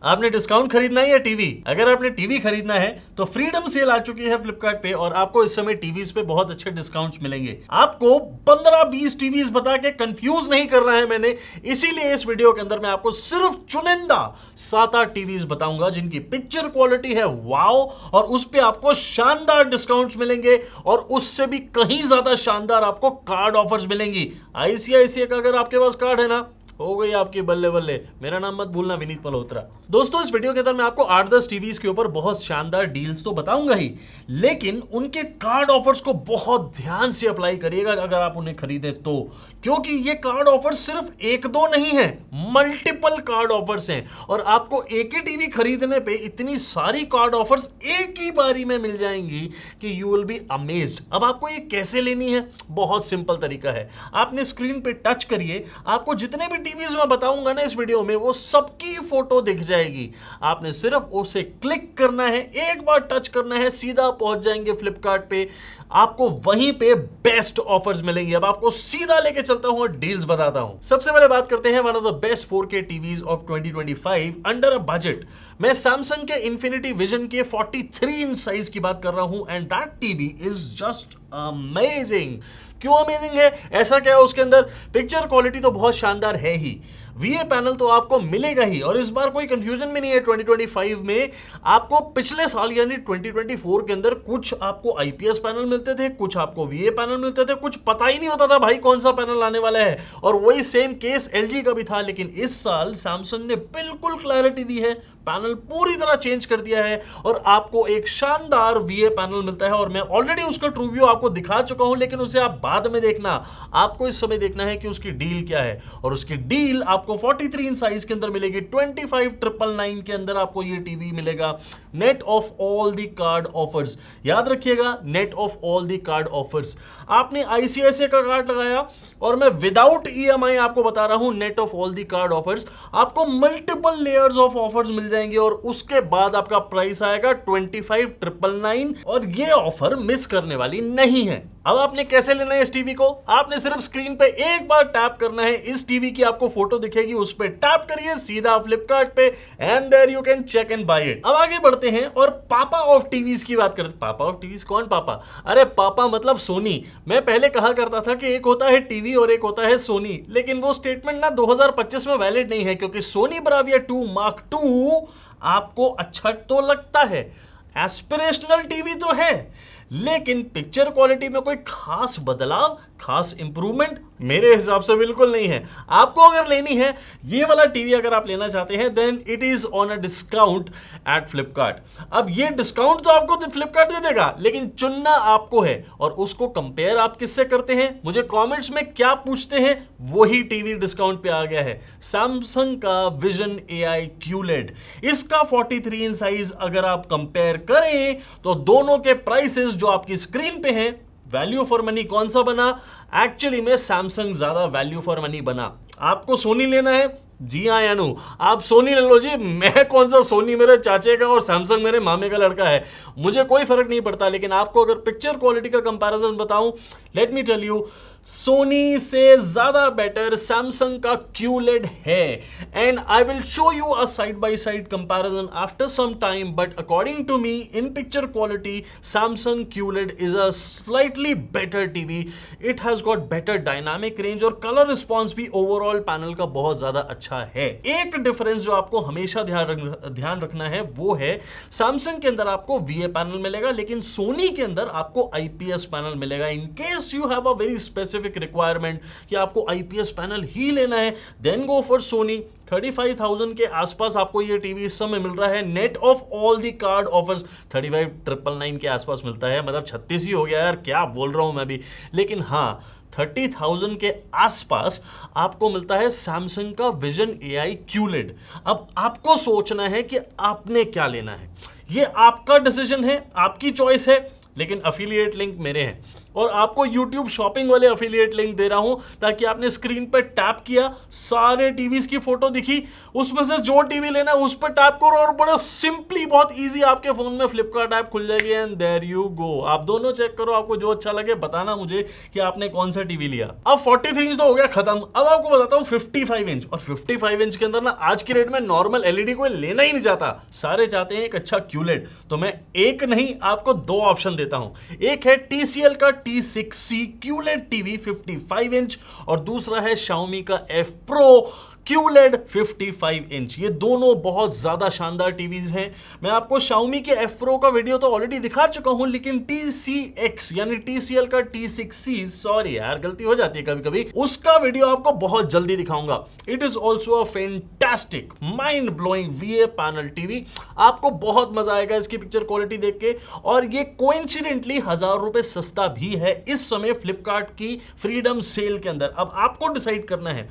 आपने डिस्काउंट खरीदना है या टीवी? अगर आपने टीवी खरीदना है तो फ्रीडम सेल आ चुकी है फ्लिपकार्ट पे और आपको इस समय टीवीज पे बहुत अच्छे डिस्काउंट्स मिलेंगे। आपको 15-20 टीवीज बता के कंफ्यूज नहीं करना है मैंने, इसीलिए इस वीडियो के अंदर मैं आपको सिर्फ चुनिंदा 7-8 टीवीज बताऊंगा जिनकी पिक्चर क्वालिटी है वाओ, और उस पे आपको शानदार डिस्काउंट्स मिलेंगे और उससे भी कहीं ज्यादा शानदार आपको कार्ड ऑफर्स मिलेंगी। आईसीआईसीआई का अगर आपके पास कार्ड है ना, हो गई आपकी बल्ले बल्ले। मेरा नाम मत भूलना, विनीत मल्होत्रा। दोस्तों, इस वीडियो के अंदर मैं आपको 8-10 टीवीज के ऊपर बहुत शानदार डील्स तो बताऊंगा ही, लेकिन उनके कार्ड ऑफर्स को बहुत ध्यान से अप्लाई करिएगा अगर आप उन्हें खरीदे तो, क्योंकि ये कार्ड ऑफर्स सिर्फ 1-2 नहीं है, मल्टीपल कार्ड ऑफर्स हैं और आपको एक ही टीवी खरीदने पे इतनी सारी कार्ड ऑफर्स एक ही बारी में मिल जाएंगी कि यू विल बी अमेज्ड। अब आपको ये कैसे लेनी है? बहुत सिंपल तरीका है। आपने स्क्रीन पे टच करिए, आपको जितने भी टीवीज में बताऊंगा ना इस वीडियो में, वो सबकी फोटो दिख जाएगी। आपने सिर्फ उसे क्लिक करना है, एक बार टच करना है, सीधा पहुंच जाएंगे फ्लिपकार्ट पे। आपको वहीं पे बेस्ट ऑफर्स मिलेंगे। अब आपको सीधा लेके चलता हूं और डील्स बताता हूं। सबसे पहले बात करते हैं one of the best 4K TVs of 2025 under a budget. मैं सैमसंग के इंफिनिटी विजन के 43 इंच साइज की बात कर रहा हूं and that TV is just amazing. क्यों अमेजिंग है? ऐसा क्या है उसके अंदर? पिक्चर क्वालिटी तो बहुत शानदार है ही, वीए पैनल तो आपको मिलेगा ही, और इस बार कोई कंफ्यूजन भी नहीं है। 2025 में आपको पिछले साल यानी 2024 के अंदर कुछ आपको आईपीएस पैनल मिलते थे, कुछ आपको वीए पैनल मिलते थे, कुछ पता ही नहीं होता था भाई कौन सा पैनल आने वाला है, और वही सेम केस एलजी का भी था। लेकिन इस साल सैमसंग ने बिल्कुल क्लैरिटी दी है, पैनल पूरी तरह चेंज कर दिया है और आपको एक शानदार वीए पैनल मिलता है। और मैं ऑलरेडी उसका ट्रू व्यू आपको दिखा चुका हूं, लेकिन उसे आप बाद में देखना। आपको इस समय देखना है कि उसकी डील क्या है, और उसकी डील आपको 43 इंच साइज के अंदर मिलेगी। 25,999 के अंदर आपको ये टीवी मिलेगा, net of all the card offers. याद रखिएगा, net of all the card offers. आपने आईसीआईसीआई का कार्ड लगाया और मैं विदाउट ईएमआई आपको बता रहा हूं, net of all the card offers आपको मल्टीपल लेयर्स ऑफ ऑफर्स मिल जाएंगे और उसके बाद आपका प्राइस आएगा 25,999, और ये ऑफर मिस करने वाली नहीं है। अब आपने कैसे लेना है इस टीवी को? आपने सिर्फ स्क्रीन पे एक बार टैप करना है, इस टीवी की आपको फोटो दिखेगी, उस पे टैप करिए, सीधा फ्लिपकार्ट पे, and there you can check and buy it. अब आगे बढ़ते हैं और पापा ऑफ टीवीज की बात करते हैं। पापा ऑफ टीवीज? कौन पापा? अरे पापा मतलब सोनी। मैं पहले कहा करता था कि एक होता है टीवी और एक होता है सोनी, लेकिन वो स्टेटमेंट ना 2025 में वैलिड नहीं है, क्योंकि सोनी ब्राविया 2 मार्क 2 आपको अच्छा तो लगता है, एस्पिरेशनल टीवी तो है, लेकिन पिक्चर क्वालिटी में कोई खास बदलाव, खास इंप्रूवमेंट मेरे हिसाब से बिल्कुल नहीं है। आपको अगर लेनी है ये वाला टीवी, अगर आप लेना चाहते हैं, then it is on a discount at Flipkart. अब ये डिस्काउंट तो आपको फ्लिपकार्ट दे देगा, लेकिन चुनना आपको है, और उसको कंपेयर आप किससे करते हैं, मुझे कमेंट्स में क्या पूछते हैं, वही टीवी डिस्काउंट पे आ गया है। सैमसंग का विजन एआई क्यूलेड, इसका 43 इंच साइज अगर आप कंपेयर करें तो दोनों के प्राइसेस जो आपकी स्क्रीन पे हैं, वैल्यू फॉर मनी कौन सा बना? एक्चुअली में सैमसंग ज्यादा वैल्यू फॉर मनी बना। आपको सोनी लेना है? जी हाँ यानू, आप सोनी ले लो जी। मैं कौन सा सोनी मेरे चाचे का और सैमसंग मेरे मामे का लड़का है, मुझे कोई फर्क नहीं पड़ता। लेकिन आपको अगर पिक्चर क्वालिटी का कंपैरिजन बताऊं, let me tell you, Sony से ज्यादा बेटर सैमसंग का QLED है, and I will show you a side by side comparison after some time, but according to me in picture quality Samsung QLED is a slightly better TV. It has got better dynamic range और colour response भी overall panel का बहुत ज्यादा अच्छा है। एक difference जो आपको हमेशा ध्यान रखना है वो है, सैमसंग के अंदर आपको VA पैनल मिलेगा, लेकिन सोनी के अंदर आपको IPS पैनल मिलेगा। In case you have a very specific requirement कि आपको IPS पैनल ही लेना है, देन गो फॉर सोनी। 35,000 के आसपास आपको ये टीवी इस समय मिल रहा है, net of all the card offers 35,999 के आसपास मिलता है। मतलब 36 ही हो गया यार, क्या बोल रहा हूं मैं भी। लेकिन हाँ, 30,000 के आसपास आपको मिलता है सैमसंग का विजन एआई QLED। अब आपको सोचना है कि आपने क्या लेना है, ये आपका डिसीजन है, आपकी चॉइस है, लेकिन अफिलिएट लिंक मेरे हैं और आपको YouTube शॉपिंग वाले अफिलिएट लिंक दे रहा हूं ताकि आपने स्क्रीन पर टैप किया, सारे टीवीज की फोटो दिखी, उसमें से जो टीवी लेना है उस पर टैप करो और बड़ा सिंपली, बहुत इजी आपके फोन में फ्लिपकार्ट ऐप खुल जाएगी एंड देयर यू गो। आप दोनों चेक करो, आपको जो अच्छा लगे बताना मुझे कि आपने कौन सा टीवी लिया। अब 43 इंच तो हो गया खत्म, अब आपको बताता हूं 55 इंच। और 55 इंच के अंदर ना आज की रेट में नॉर्मल एलईडी कोई लेना ही नहीं चाहता, सारे चाहते हैं एक अच्छा क्यूलेड। तो मैं एक नहीं आपको दो ऑप्शन देता हूं। एक है TCL का T6C क्यूलेड टीवी 55 इंच और दूसरा है Xiaomi का F Pro QLED 55 इंच। ये दोनों बहुत ज्यादा शानदार टीवीज हैं। मैं आपको Xiaomi के F Pro का वीडियो तो ऑलरेडी दिखा चुका हूं, लेकिन TCX यानी TCL का T6C, सॉरी यार गलती हो जाती है कभी कभी, उसका वीडियो आपको बहुत जल्दी दिखाऊंगा। It is also a fantastic mind blowing VA panel TV. आपको बहुत मजा आएगा इसकी पिक्चर क्वालिटी देख के, और ये कोइंसिडेंटली 1000 रुपए सस्ता भी है इस समय फ्लिपकार्ट की फ्रीडम सेल के अंदर। अब आपको डिसाइड करना है,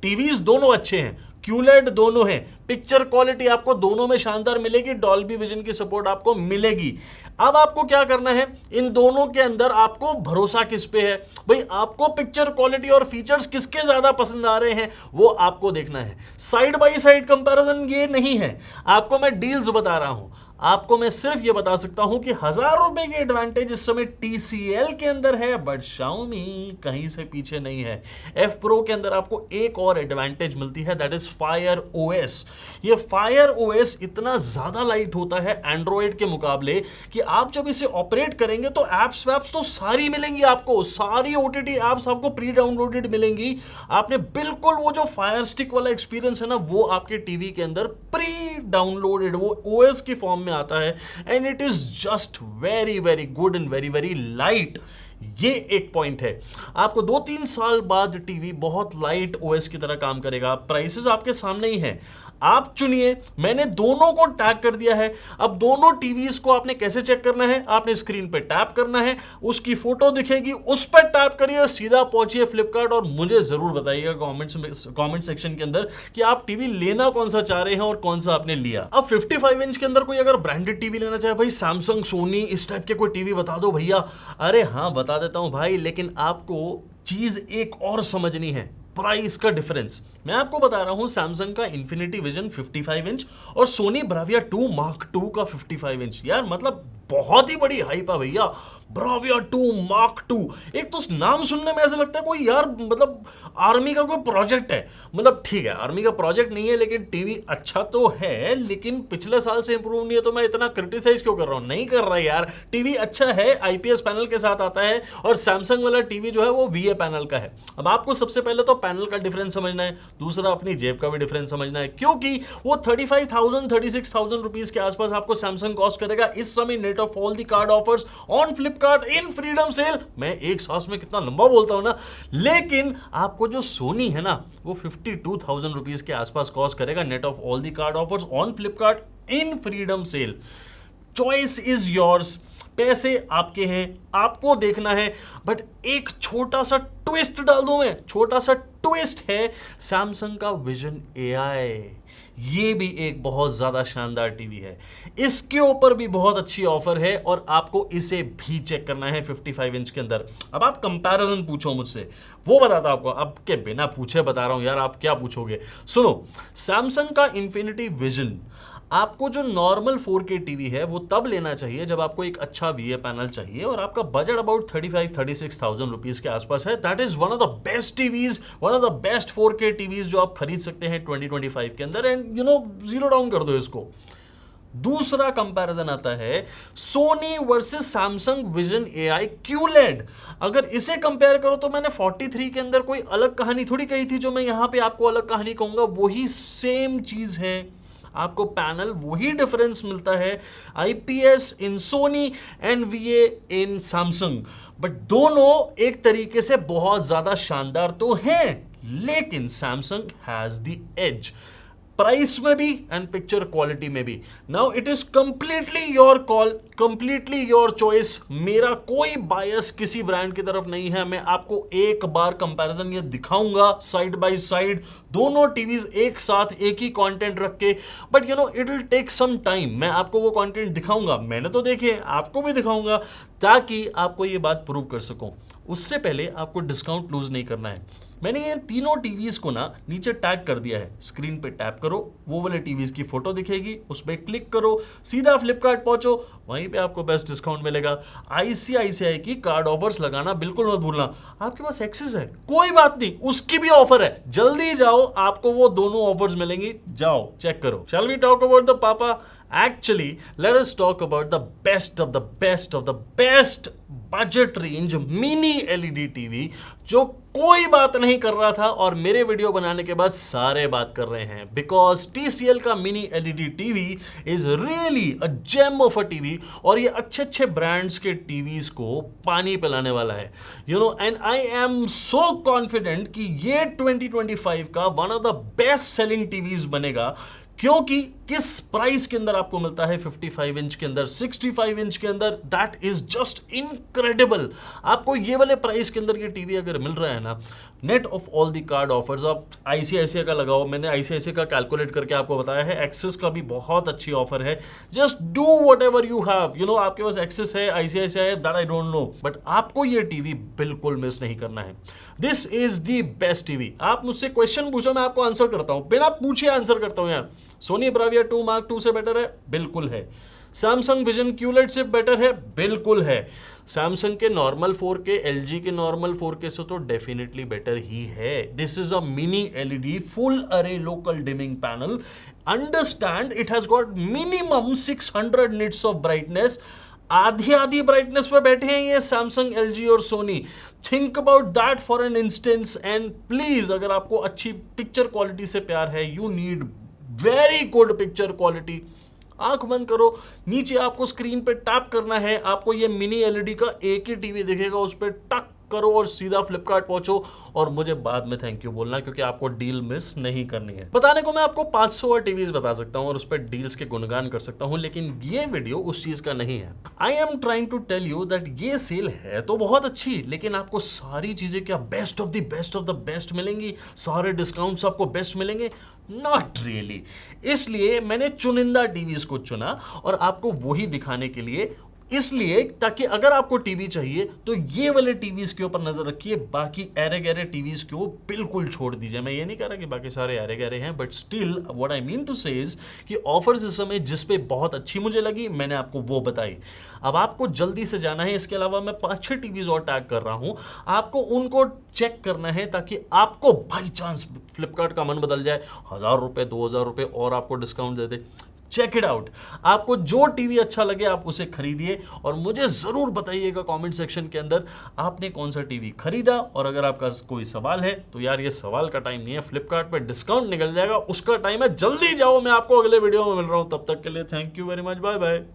टीवीज दोनों अच्छे हैं, क्यूलेड दोनों हैं, पिक्चर क्वालिटी आपको दोनों में शानदार मिलेगी, डॉल्बी विजन की सपोर्ट आपको मिलेगी। अब आपको क्या करना है, इन दोनों के अंदर आपको भरोसा किस पे है भाई, आपको पिक्चर क्वालिटी और फीचर्स किसके ज्यादा पसंद आ रहे हैं वो आपको देखना है। साइड बाय साइड कंपैरिजन ये नहीं है, आपको मैं डील्स बता रहा हूं। आपको मैं सिर्फ ये बता सकता हूं कि 1000 रुपए की एडवांटेज इस समय TCL के अंदर है, बट Xiaomi कहीं से पीछे नहीं है। F Pro के अंदर आपको एक और एडवांटेज मिलती है, दैट इज Fire OS। ये Fire OS इतना ज्यादा लाइट होता है एंड्रॉइड के मुकाबले कि आप जब इसे ऑपरेट करेंगे तो एप्स वैप्स तो सारी मिलेंगी आपको, सारी OTT एप्स आपको प्री डाउनलोडेड मिलेंगी। आपने बिल्कुल वो जो फायर स्टिक वाला एक्सपीरियंस है ना, वो आपके टीवी के अंदर प्री डाउनलोडेड वो OS की फॉर्म में आता है, and it is just very very good and very very light. ये एक पॉइंट है। आपको 2-3 साल बाद टीवी बहुत लाइट OS की तरह काम करेगा। प्राइसेस आपके सामने ही हैं, आप चुनिए। मैंने दोनों को टैग कर दिया है। अब दोनों टीवीज को आपने कैसे चेक करना है, आपने स्क्रीन पे टैप करना है, उसकी फोटो दिखेगी, उस पर टैप करिए, सीधा पहुंचिए फ्लिपकार्ट और मुझे जरूर बताइएगा कमेंट सेक्शन के अंदर कि आप टीवी लेना कौन सा चाह रहे हैं और कौन सा आपने लिया। अब 55 इंच के अंदर कोई अगर ब्रांडेड टीवी लेना चाहे, भाई सैमसंग, सोनी, इस टाइप के कोई टीवी बता दो भैया। अरे हाँ बता देता हूं भाई, लेकिन आपको चीज एक और समझनी है, प्राइस का डिफरेंस। मैं आपको बता रहा हूं सैमसंग का इन्फिनिटी विजन 55 इंच और सोनी ब्राविया 2 मार्क 2 का 55 इंच। यार मतलब बहुत ही बड़ी हाइप है भैया, ब्राविया 2 मार्क 2। एक तो नाम सुनने में ऐसा लगता है कोई यार मतलब आर्मी का कोई प्रोजेक्ट है। मतलब ठीक है आर्मी का प्रोजेक्ट नहीं है, लेकिन टीवी अच्छा तो है, लेकिन पिछले साल से इंप्रूव नहीं है, तो मैं इतना क्रिटिसाइज क्यों कर रहा हूं? नहीं कर रहा यार, टीवी अच्छा है, IPS पैनल के साथ आता है, और सैमसंग वाला टीवी जो है वो VA पैनल का है। अब आपको सबसे पहले तो पैनल का डिफरेंस समझना है, दूसरा अपनी जेब का भी डिफरेंस समझना है, क्योंकि वो 35,000-36,000 रुपीज के आसपास आपको सैमसंग कॉस्ट करेगा इस समय net of all the card offers on Flipkart in freedom cell. मैं एक सांस में कितना लंबा बोलता हूं ना, लेकिन आपको जो सोनी है ना वो 52,000 रुपीज के आसपास कॉस्ट करेगा net of all the card offers on Flipkart in freedom cell. Choice is yours, पैसे आपके हैं, आपको देखना है। बट एक छोटा सा ट्विस्ट डाल दूं मैं, छोटा सा ट्विस्ट है सैमसंग का विजन AI। ये भी एक बहुत ज्यादा शानदार टीवी है, इसके ऊपर भी बहुत अच्छी ऑफर है और आपको इसे भी चेक करना है 55 इंच के अंदर। अब आप कंपैरिजन पूछो मुझसे, वो बताता हूं आपको। अब के बिना पूछे बता रहा हूं यार, आप क्या पूछोगे? सुनो, सैमसंग का इन्फिनिटी विजन आपको जो नॉर्मल 4K टीवी है वो तब लेना चाहिए जब आपको एक अच्छा VA पैनल चाहिए और आपका बजट अबाउट 35,000-36,000 रुपीज के आसपास है। That is one of the best TVs, one of the best 4K TVs जो आप खरीद सकते हैं 2025 के अंदर, एंड जीरो डाउन कर दो इसको। दूसरा कंपैरिजन आता है Sony versus Samsung vision AI QLED। अगर इसे कंपेयर करो तो मैंने 43 के अंदर कोई अलग कहानी थोड़ी कही थी, जो मैं यहां पे आपको अलग कहानी कहूंगा, वही सेम चीज है। आपको पैनल वही डिफरेंस मिलता है, IPS in Sony and VA in Samsung, but दोनों एक तरीके से बहुत ज्यादा शानदार तो हैं, लेकिन Samsung has the edge. Price में भी एंड पिक्चर क्वालिटी में भी। Now it is completely your call, completely your choice. मेरा कोई बायस किसी ब्रांड की तरफ नहीं है। मैं आपको एक बार कंपैरिजन ये दिखाऊंगा साइड बाय साइड, दोनों टीवीज एक साथ एक ही कंटेंट रख के, but you know it will take some time. मैं आपको वो कंटेंट दिखाऊंगा, मैंने तो देखे, आपको भी दिखाऊंगा, ताकि आपको ये बात प्रूव कर सकूं। उससे पहले आपको डिस्काउंट लूज नहीं करना है। मैंने ये तीनों टीवीज को ना नीचे टैग कर दिया है। स्क्रीन पे टैप करो, वो वाले टीवीज की फोटो दिखेगी, उस पर क्लिक करो, सीधा फ्लिपकार्ट पहुंचो, वहीं पे आपको बेस्ट डिस्काउंट मिलेगा। आईसीआईसीआई की कार्ड ऑफर्स लगाना बिल्कुल मत भूलना। आपके पास एक्सेस है, कोई बात नहीं, उसकी भी ऑफर है, जल्दी जाओ, आपको वो दोनों ऑफर्स मिलेंगी। जाओ चेक करो। Shall we talk about the papa? Actually, let us talk about the best of the best of the best budget range mini LED TV, जो कोई बात नहीं कर रहा था और मेरे वीडियो बनाने के बाद सारे बात कर रहे हैं। बिकॉज TCL का mini LED TV is really a gem of a TV, और ये अच्छे अच्छे ब्रांड्स के टीवीज को पानी पिलाने वाला है, you know. And I am so confident कि ये 2025 का one of the best selling TVs बनेगा, क्योंकि किस प्राइस के अंदर आपको मिलता है 55 इंच के अंदर, 65 इंच के अंदर, दैट इज जस्ट इनक्रेडिबल। आपको ये वाले प्राइस के अंदर ये टीवी अगर मिल रहा है ना, net of all the card offers, आप आईसीआईसीआई का लगाओ, मैंने आईसीआईसीआई का कैलकुलेट करके आपको बताया है, एक्सेस का भी बहुत अच्छी ऑफर है। Just do what ever you have, you know, आपके पास एक्सेस है, आईसीआईसीआई है, that I don't know, but आपको ये टीवी बिल्कुल मिस नहीं करना है। This is the best TV. आप मुझसे क्वेश्चन पूछो, मैं आपको आंसर करता हूं, बिना पूछे आंसर करता हूं यार। सोनी ब्राविया 2 Mark II से बेटर है? बिल्कुल है। सैमसंग विजन QLED से बेटर है? बिल्कुल है। सैमसंग के नॉर्मल 4K, LG के नॉर्मल 4K से तो डेफिनेटली बेटर ही है। This is a mini LED full array local dimming panel. Understand, it has got minimum 600 nits of brightness. आधी आधी ब्राइटनेस पे बैठे हैं ये सैमसंग, LG और Sony. Think about that for an instance. And please, अगर आपको अच्छी पिक्चर क्वालिटी से प्यार है, you need very good picture quality. आंख बंद करो, नीचे आपको स्क्रीन पे टैप करना है, आपको ये मिनी LED का एक ही टीवी दिखेगा, उस पर टक करो और सीधा फ्लिपकार्ट पहुंचो, और मुझे बाद में थैंक यू बोलना, क्योंकि आपको डील मिस नहीं करनी है। बताने को मैं आपको 500 और टीवीज बता सकता हूं और उस पर डील्स के गुणगान कर सकता हूं, लेकिन ये वीडियो उस चीज का नहीं है। I am trying to tell you that ये सेल है तो बहुत अच्छी, लेकिन आपको सारी चीजें क्या बेस्ट ऑफ द बेस्ट मिलेंगी? सारे डिस्काउंट्स आपको बेस्ट मिलेंगे? Not really. इसलिए मैंने चुनिंदा टीवीज को चुना और आपको वही दिखाने के लिए, इसलिए ताकि अगर आपको टीवी चाहिए तो ये वाले टीवीज के ऊपर नजर रखिए, बाकी एरे गहरे टीवीज को बिल्कुल छोड़ दीजिए। मैं ये नहीं कह रहा कि बाकी सारे एरे गहरे हैं, but still what I mean to say is कि ऑफर्स इस समय जिस पे बहुत अच्छी मुझे लगी, मैंने आपको वो बताई। अब आपको जल्दी से जाना है। इसके अलावा मैं 5-6 टीवीज और टैग कर रहा हूं, आपको उनको चेक करना है, ताकि आपको बाई चांस फ्लिपकार्ट का मन बदल जाए, 1000 रुपए 2000 रुपए और आपको डिस्काउंट दे दे। Check it out. आपको जो टीवी अच्छा लगे आप उसे खरीदिए, और मुझे जरूर बताइएगा कमेंट सेक्शन के अंदर आपने कौन सा टीवी खरीदा। और अगर आपका कोई सवाल है तो यार ये सवाल का टाइम नहीं है, फ्लिपकार्ट पे डिस्काउंट निकल जाएगा, उसका टाइम है। जल्दी जाओ, मैं आपको अगले वीडियो में मिल रहा हूं। तब तक के लिए thank you very much, bye bye.